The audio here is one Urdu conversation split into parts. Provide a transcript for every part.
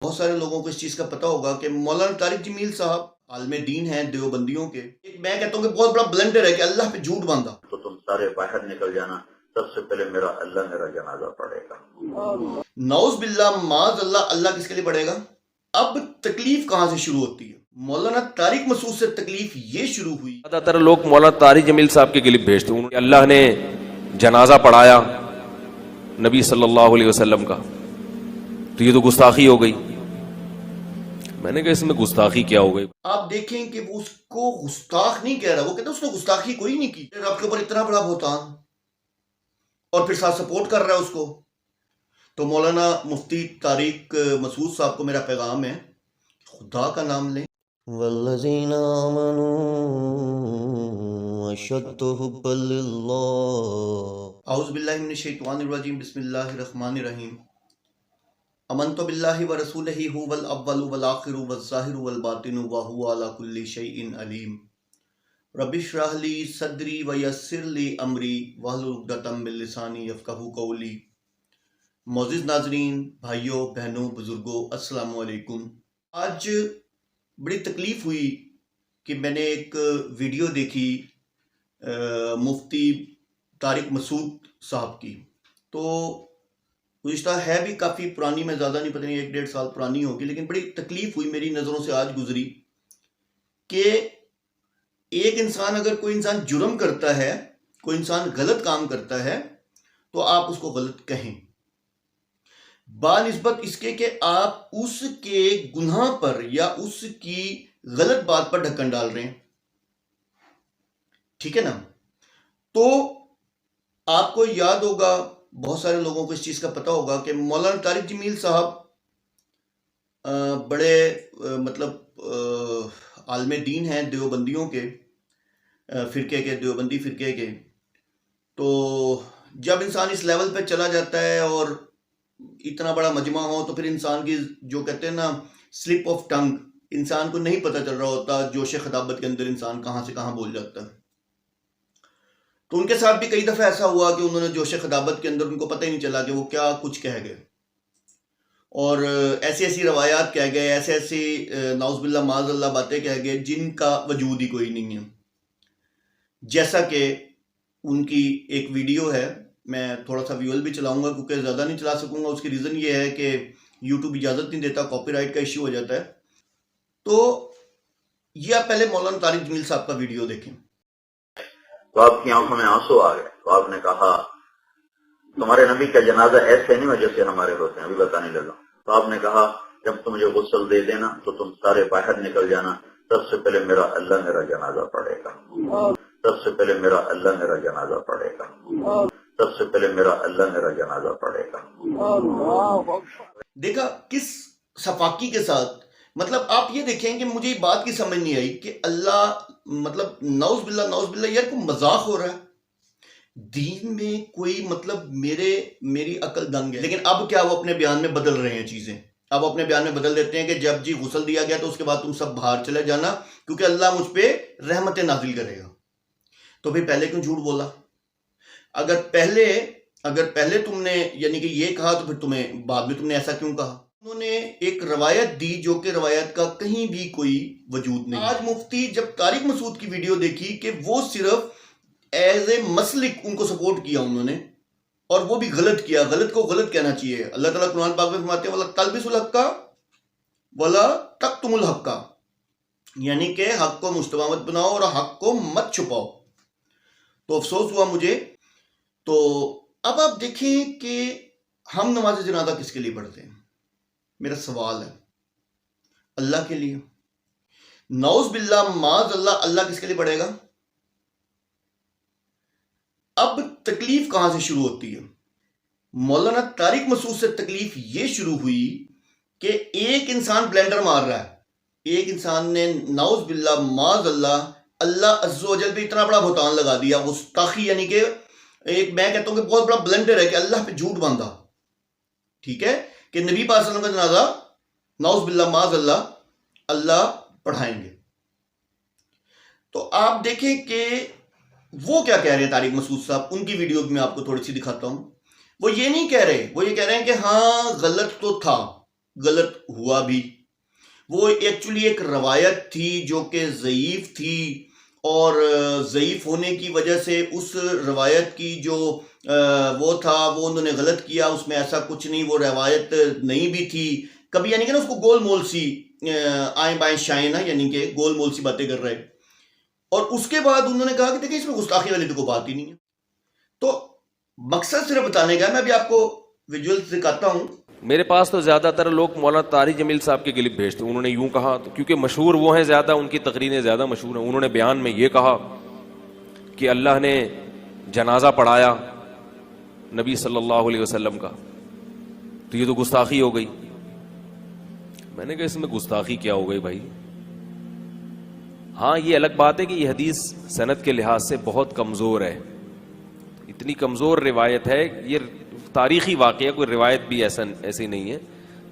بہت سارے لوگوں کو اس چیز کا پتہ ہوگا کہ مولانا طارق جمیل صاحب عالم دین ہیں دیوبندیوں کے. میں کہتا ہوں کہ بہت بڑا بلنڈر ہے کہ اللہ پہ جھوٹ باندھا. تو تم سارے باہر نکل جانا، سب سے پہلے اللہ میرا جنازہ پڑھے گا. نعوذ باللہ معاذ اللہ. اللہ کس کے لیے پڑھے گا؟ اب تکلیف کہاں سے شروع ہوتی ہے؟ مولانا طارق مسعود سے تکلیف یہ شروع ہوئی. زیادہ تر لوگ مولانا طارق جمیل صاحب کے کلپ بھیجتے ہیں، اللہ نے جنازہ پڑھایا نبی صلی اللہ علیہ وسلم کا، تو یہ تو گستاخی ہو گئی. میں نے کہا اس میں گستاخی کیا ہو گئی؟ آپ دیکھیں کہ وہ اس کو گستاخ نہیں کہہ رہا، وہ کہتا ہے اس نے گستاخی کوئی نہیں کی. رب کے اوپر اتنا بڑا بہتان، اور پھر ساتھ سپورٹ کر رہا ہے اس کو. تو مولانا مفتی طارق مسعود صاحب کو میرا پیغام ہے، خدا کا نام لیں. والذین آمنوا اشد حبا للہ. اعوذ باللہ من الشیطان الرجیم. بسم اللہ الرحمن الرحیم. امنت باللہ ورسولہ هو الاول والآخر والظاہر والباطن وهو على كل شیء علیم. رب اشرح لی صدری ویسر لی امری واحلل عقدۃ من لسانی یفقہوا قولی. معزز ناظرین، بھائیوں، بہنوں، بزرگوں، السلام علیکم. آج بڑی تکلیف ہوئی کہ میں نے ایک ویڈیو دیکھی مفتی طارق مسعود صاحب کی. تو گزشتہ ہے بھی کافی پرانی، میں زیادہ نہیں، پتہ نہیں 1-1.5 سال پرانی ہوگی، لیکن بڑی تکلیف ہوئی، میری نظروں سے آج گزری کہ ایک انسان، اگر کوئی انسان جرم کرتا ہے، کوئی انسان غلط کام کرتا ہے، تو آپ اس کو غلط کہیں، بانسبت اس کے کہ آپ اس کے گناہ پر یا اس کی غلط بات پر ڈھکن ڈال رہے ہیں. ٹھیک ہے نا؟ تو آپ کو یاد ہوگا، بہت سارے لوگوں کو اس چیز کا پتہ ہوگا کہ مولانا طارق جمیل صاحب بڑے مطلب عالم دین ہیں دیوبندیوں کے فرقے کے، دیوبندی فرقے کے. تو جب انسان اس لیول پہ چلا جاتا ہے اور اتنا بڑا مجمع ہو، تو پھر انسان کی جو کہتے ہیں نا سلپ آف ٹنگ، انسان کو نہیں پتہ چل رہا ہوتا جوش خطابت کے اندر انسان کہاں سے کہاں بول جاتا ہے. تو ان کے ساتھ بھی کئی دفعہ ایسا ہوا کہ انہوں نے جوش خطابت کے اندر ان کو پتہ ہی نہیں چلا کہ وہ کیا کچھ کہہ گئے، اور ایسی ایسی روایات کہہ گئے، ایسے ایسی نعوذ باللہ معاذ اللہ باتیں کہہ گئے جن کا وجود ہی کوئی نہیں ہے. جیسا کہ ان کی ایک ویڈیو ہے، میں تھوڑا سا ویول بھی چلاؤں گا کیونکہ زیادہ نہیں چلا سکوں گا. اس کی ریزن یہ ہے کہ یوٹیوب اجازت نہیں دیتا، کاپی رائٹ کا ایشو ہو جاتا ہے. تو یہ آپ پہلے مولانا طارق جمیل صاحب کا ویڈیو دیکھیں. تو آپ کی آنکھوں میں آنسو آ گئے، تو آپ نے کہا تمہارے نبی کا جنازہ ایسے نہیں ہو جیسے ہمارے ہوتے ہیں، ابھی بتانے لگا. تو آپ نے کہا جب تم مجھے غسل دے دینا تو تم سارے باہر نکل جانا، سب سے پہلے اللہ میرا جنازہ پڑھے گا. سب سے پہلے اللہ میرا جنازہ پڑھے گا. سب سے پہلے اللہ میرا جنازہ پڑھے گا. دیکھا کس صفاقی کے ساتھ. مطلب آپ یہ دیکھیں کہ مجھے یہ بات کی سمجھ نہیں آئی کہ اللہ، مطلب نعوذ باللہ یار کوئی مذاق ہو رہا ہے دین میں، کوئی مطلب میری عقل دنگ ہے. لیکن اب کیا وہ اپنے بیان میں بدل رہے ہیں چیزیں. اب اپنے بیان میں بدل دیتے ہیں کہ جب جی غسل دیا گیا تو اس کے بعد تم سب باہر چلے جانا کیونکہ اللہ مجھ پہ رحمت نازل کرے گا. تو پھر پہلے کیوں جھوٹ بولا؟ اگر پہلے تم نے یعنی کہ یہ کہا تو پھر تمہیں بعد میں تم نے ایسا کیوں کہا؟ انہوں نے ایک روایت دی جو کہ روایت کا کہیں بھی کوئی وجود نہیں. آج مفتی جب طارق مسعود کی ویڈیو دیکھی کہ وہ صرف ایز اے مسلک ان کو سپورٹ کیا انہوں نے، اور وہ بھی غلط کیا. غلط کو غلط کہنا چاہیے. اللہ تعالیٰ قرآن پاک میں فرماتے ہیں وَلَا تَلْبِسُوا الْحَقَّ وَلَا تَكْتُمُوا الْحَقَّ، یعنی کہ حق کو مشتبہ مت بناؤ اور حق کو مت چھپاؤ. تو افسوس ہوا مجھے. تو اب آپ دیکھیں کہ ہم نماز جنازہ کس کے لیے پڑھتے ہیں؟ میرا سوال ہے. اللہ کے لیے. نعوذ باللہ معاذ اللہ. اللہ کس کے لیے پڑھے گا؟ اب تکلیف کہاں سے شروع ہوتی ہے؟ مولانا طارق مسعود سے تکلیف یہ شروع ہوئی کہ ایک انسان بلینڈر مار رہا ہے. ایک انسان نے نعوذ باللہ معاذ اللہ عز و جل پہ اتنا بڑا بہتان لگا دیا، گستاخی، یعنی کہ ایک میں کہتا ہوں کہ بہت بڑا بلنڈر ہے کہ اللہ پہ جھوٹ باندھا. ٹھیک ہے کہ نبی پاک صلی اللہ علیہ وسلم کا جنازہ نعوذ باللہ معاذ اللہ پڑھائیں گے. تو آپ دیکھیں کہ وہ کیا کہہ رہے ہیں طارق مسعود صاحب. ان کی ویڈیو میں آپ کو تھوڑی سی دکھاتا ہوں. وہ یہ نہیں کہہ رہے، وہ یہ کہہ رہے ہیں کہ ہاں غلط تو تھا، غلط ہوا بھی. وہ ایکچولی ایک روایت تھی جو کہ ضعیف تھی، اور ضعیف ہونے کی وجہ سے اس روایت کی جو وہ تھا وہ انہوں نے غلط کیا. اس میں ایسا کچھ نہیں، وہ روایت نہیں بھی تھی کبھی، یعنی کہ نا اس کو گول مول سی آئیں بائیں شائیں نا، یعنی کہ گول مول سی باتیں کر رہے. اور اس کے بعد انہوں نے کہا کہ دیکھیں اس میں گستاخی والی تو کوئی بات ہی نہیں ہے. تو مقصد صرف بتانے کا، میں ابھی آپ کو ویژول دکھاتا ہوں. میرے پاس تو زیادہ تر لوگ مولانا طارق جمیل صاحب کے کلپ بھیجتے ہیں. انہوں نے یوں کہا، تو کیونکہ مشہور وہ ہیں زیادہ، ان کی تقریریں زیادہ مشہور ہیں. انہوں نے بیان میں یہ کہا کہ اللہ نے جنازہ پڑھایا نبی صلی اللہ علیہ وسلم کا، تو یہ تو گستاخی ہو گئی. میں نے کہا اس میں گستاخی کیا ہو گئی بھائی؟ ہاں یہ الگ بات ہے کہ یہ حدیث سند کے لحاظ سے بہت کمزور ہے، اتنی کمزور روایت ہے. یہ تاریخی واقعہ، کوئی روایت بھی ایسی نہیں ہے.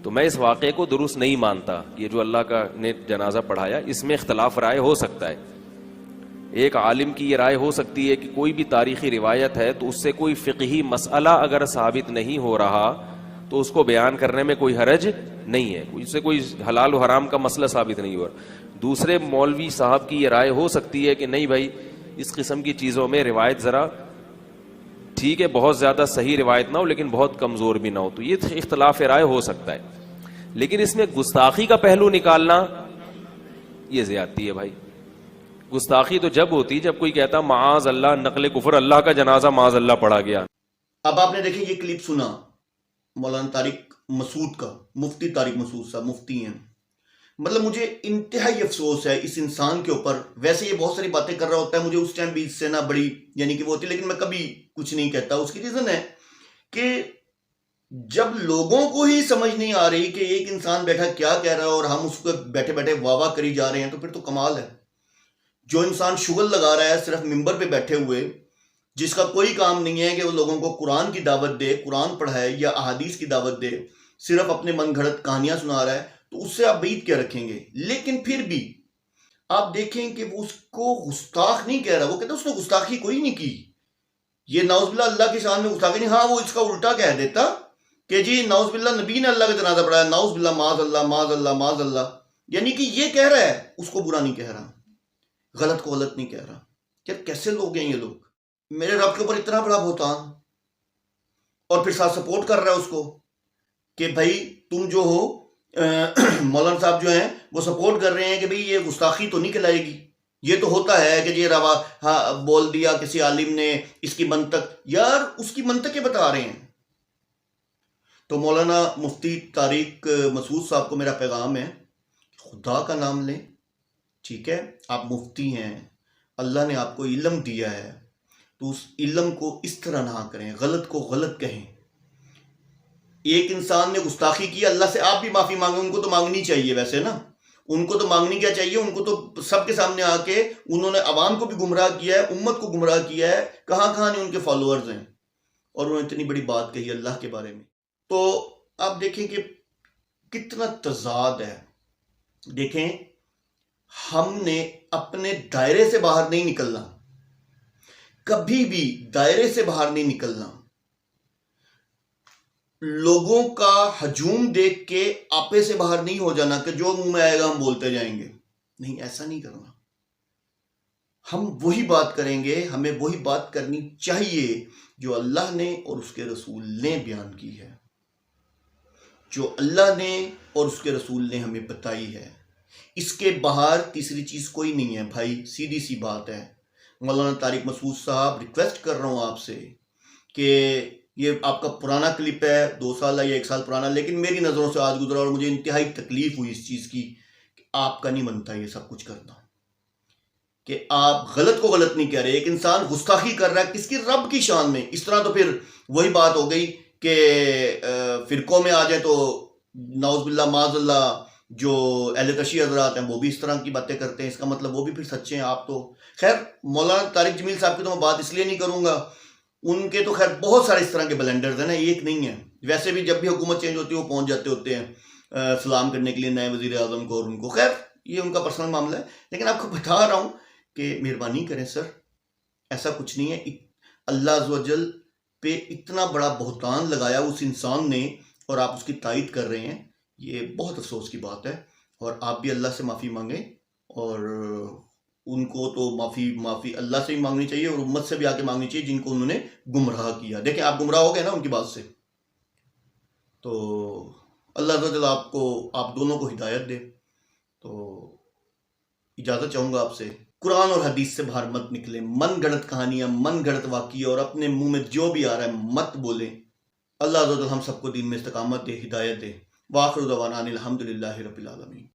تو میں اس واقعے کو درست نہیں مانتا. یہ جو اللہ کا نے جنازہ پڑھایا، اس میں اختلاف رائے ہو سکتا ہے. ایک عالم کی یہ رائے ہو سکتی ہے کہ کوئی بھی تاریخی روایت ہے تو اس سے کوئی فقہی مسئلہ اگر ثابت نہیں ہو رہا تو اس کو بیان کرنے میں کوئی حرج نہیں ہے، اس سے کوئی حلال و حرام کا مسئلہ ثابت نہیں ہوا. دوسرے مولوی صاحب کی یہ رائے ہو سکتی ہے کہ نہیں بھائی، اس قسم کی چیزوں میں روایت ذرا ٹھیک ہے، بہت زیادہ صحیح روایت نہ ہو لیکن بہت کمزور بھی نہ ہو. تو یہ اختلاف رائے ہو سکتا ہے، لیکن اس میں گستاخی کا پہلو نکالنا یہ زیادتی ہے بھائی. گستاخی تو جب ہوتی جب کوئی کہتا معاذ اللہ نقل کفر، اللہ کا جنازہ معاذ اللہ پڑھا گیا. اب آپ نے دیکھیں یہ کلپ سنا مولانا طارق مسعود کا، مفتی طارق مسعود صاحب مفتی ہیں. مطلب مجھے انتہائی افسوس ہے اس انسان کے اوپر. ویسے یہ بہت ساری باتیں کر رہا ہوتا ہے، مجھے اس ٹائم بھی اس سے نہ بڑی یعنی کہ وہ ہوتی، لیکن میں کبھی کچھ نہیں کہتا. اس کی ریزن ہے کہ جب لوگوں کو ہی سمجھ نہیں آ رہی کہ ایک انسان بیٹھا کیا کہہ رہا ہے اور ہم اس کو بیٹھے بیٹھے واہ واہ کری جا رہے ہیں، تو پھر تو کمال ہے. جو انسان شغل لگا رہا ہے صرف ممبر پہ بیٹھے ہوئے، جس کا کوئی کام نہیں ہے کہ وہ لوگوں کو قرآن کی دعوت دے، قرآن پڑھائے یا احادیث کی دعوت دے، صرف اپنے من گھڑت کہانیاں سنا رہا ہے، تو اس سے آپ بعید کیا رکھیں گے. لیکن پھر بھی آپ دیکھیں کہ وہ اس کو گستاخ نہیں کہہ رہا، وہ کہتا ہے اس نے گستاخی کوئی نہیں کی. یہ نعوذ باللہ اللہ کی شان میں گستاخی نہیں. ہاں وہ اس کا الٹا کہہ دیتا کہ جی نعوذ باللہ نبی نے اللہ کا جنازہ پڑھایا، نعوذ باللہ معاذ اللہ معاذ اللہ معاذ اللہ، یعنی کہ یہ کہہ رہا ہے، اس کو برا نہیں کہہ رہا، غلط کو غلط نہیں کہہ رہا. یار کیسے لوگ ہیں یہ لوگ؟ میرے رب کے اوپر اتنا بڑا بہتان، اور پھر ساتھ سپورٹ کر رہا ہے اس کو کہ بھائی تم جو ہو مولانا صاحب جو ہیں وہ سپورٹ کر رہے ہیں کہ بھئی یہ گستاخی تو نہیں کہلائے گی. یہ تو ہوتا ہے کہ یہ روا بول دیا کسی عالم نے، اس کی منطق، یار اس کی منطقیں بتا رہے ہیں. تو مولانا مفتی طارق مسعود صاحب کو میرا پیغام ہے، خدا کا نام لیں. ٹھیک ہے، آپ مفتی ہیں، اللہ نے آپ کو علم دیا ہے، تو اس علم کو اس طرح نہ کریں، غلط کو غلط کہیں. ایک انسان نے گستاخی کی، اللہ سے آپ بھی معافی مانگیں. ان کو تو مانگنی چاہیے ویسے نا، ان کو تو مانگنی کیا چاہیے، ان کو تو سب کے سامنے آ کے انہوں نے عوام کو بھی گمراہ کیا ہے، امت کو گمراہ کیا ہے. کہاں کہاں نہیں ان کے فالوورز ہیں، اور انہوں نے اتنی بڑی بات کہی اللہ کے بارے میں. تو آپ دیکھیں کہ کتنا تضاد ہے. دیکھیں ہم نے اپنے دائرے سے باہر نہیں نکلنا، کبھی بھی دائرے سے باہر نہیں نکلنا. لوگوں کا ہجوم دیکھ کے آپے سے باہر نہیں ہو جانا کہ جو منہ میں آئے گا ہم بولتے جائیں گے. نہیں، ایسا نہیں کرنا. ہم وہی بات کریں گے، ہمیں وہی بات کرنی چاہیے جو اللہ نے اور اس کے رسول نے بیان کی ہے، جو اللہ نے اور اس کے رسول نے ہمیں بتائی ہے. اس کے باہر تیسری چیز کوئی نہیں ہے بھائی، سیدھی سی بات ہے. مولانا طارق مسعود صاحب، ریکویسٹ کر رہا ہوں آپ سے کہ یہ آپ کا پرانا کلپ ہے، 2 سال یا 1 سال پرانا، لیکن میری نظروں سے آج گزرا اور مجھے انتہائی تکلیف ہوئی اس چیز کی کہ آپ کا نہیں بنتا یہ سب کچھ کرنا، کہ آپ غلط کو غلط نہیں کہہ رہے. ایک انسان گستاخی کر رہا ہے کس کی؟ رب کی شان میں. اس طرح تو پھر وہی بات ہو گئی کہ فرقوں میں آ جائیں تو نعوذ باللہ معاذ اللہ جو اہل تشیع حضرات ہیں وہ بھی اس طرح کی باتیں کرتے ہیں. اس کا مطلب وہ بھی پھر سچے ہیں. آپ تو خیر مولانا طارق جمیل صاحب کی تو میں بات اس لیے نہیں کروں گا، ان کے تو خیر بہت سارے اس طرح کے بلنڈرز ہیں نا، ایک نہیں ہے. ویسے بھی جب بھی حکومت چینج ہوتی ہے وہ پہنچ جاتے ہوتے ہیں سلام کرنے کے لیے نئے وزیر اعظم کو، اور ان کو خیر یہ ان کا پرسنل معاملہ ہے. لیکن آپ کو بتا رہا ہوں کہ مہربانی کریں سر، ایسا کچھ نہیں ہے. اللہ عز و جل پہ اتنا بڑا بہتان لگایا اس انسان نے، اور آپ اس کی تائید کر رہے ہیں. یہ بہت افسوس کی بات ہے، اور آپ بھی اللہ سے معافی مانگیں، اور ان کو تو معافی اللہ سے بھی مانگنی چاہیے اور امت سے بھی آ کے مانگنی چاہیے جن کو انہوں نے گمراہ کیا۔ دیکھیں آپ گمراہ ہو گئے نا ان کی بات سے، تو اللہ تعالیٰ آپ دونوں کو ہدایت دے۔ تو اجازت چاہوں گا آپ سے، قرآن اور حدیث سے باہر مت نکلیں، من گھڑت کہانیاں، من گھڑت واقعے اور اپنے منہ میں جو بھی آ رہا ہے مت بولیں۔ اللہ تعالیٰ ہم سب کو دین میں استقامت دے، ہدایت دے۔ وآخر دعوانا ان الحمدللہ رب العالمین۔